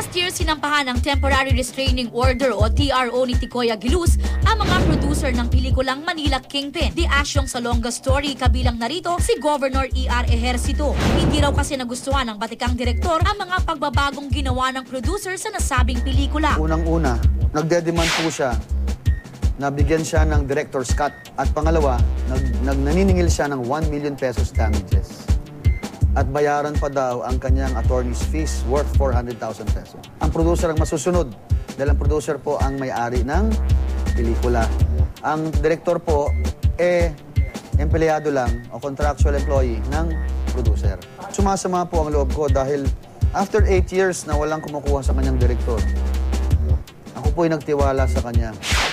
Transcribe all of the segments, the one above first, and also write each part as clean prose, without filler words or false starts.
Last year, sinampahan ng Temporary Restraining Order o TRO ni Ticoy Aguiluz ang mga producer ng pelikulang Manila Kingpin. Di asyong sa longest story, kabilang narito si Governor E.R. Ejercito. Hindi raw kasi nagustuhan ng batikang direktor ang mga pagbabagong ginawa ng producer sa nasabing pelikula. Unang-una, nagde-demand po siya na bigyan siya ng director's cut. At pangalawa, naniningil siya ng 1 million pesos damages. At bayaran pa daw ang kanyang attorney's fees worth 400,000 pesos. Ang producer ang masusunod dahil ang producer po ang may-ari ng pelikula. Ang director po, empleyado lang o contractual employee ng producer. Sumasama po ang loob ko dahil after 8 years na walang kumukuha sa kanyang director, ako po'y nagtiwala sa kanya.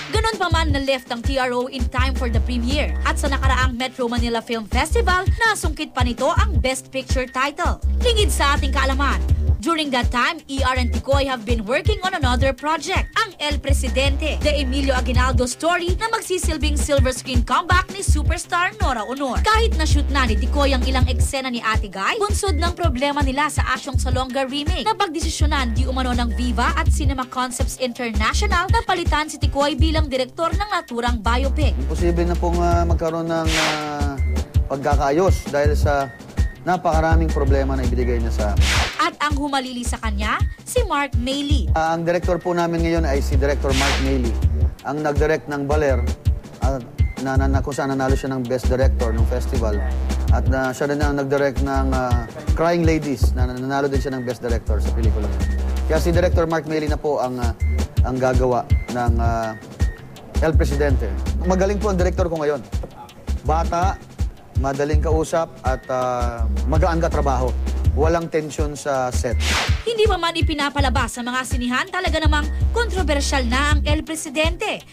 Ganon pa man na-lift ang TRO in time for the premiere. At sa nakaraang Metro Manila Film Festival, nasungkit pa nito ang Best Picture title. Lingid sa ating kaalaman, during that time, E.R. and Ticoy have been working on another project, ang El Presidente, the Emilio Aguinaldo story na magsisilbing silver screen comeback ni superstar Nora Honor. Kahit na-shoot na ni Ticoy ang ilang eksena ni Ate Guy, bunsod ng problema nila sa Asyong Salonga remake na pagdesisyonan di umano ng Viva at Cinema Concepts International na palitan si Ticoy bilang direktor ng naturang biopic. Imposible na pong magkaroon ng pagkakaayos dahil sa napakaraming problema na ibigay niya sa... At ang humalili sa kanya, si Mark Mayley. Ang director po namin ngayon ay si Director Mark Mayley. Ang nag-direct ng Baler, kung saan nanalo siya ng Best Director ng festival. At siya rin ang nag-direct ng Crying Ladies, na nanalo din siya ng Best Director sa pelikula. Kaya si Director Mark Mayley na po ang gagawa ng El Presidente. Magaling po ang director ko ngayon. Bata, madaling kausap at magaan ka trabaho. Walang tensyon sa set. Hindi pa man ipinapalabas sa mga sinihan, talaga namang kontrobersyal na ang El Presidente.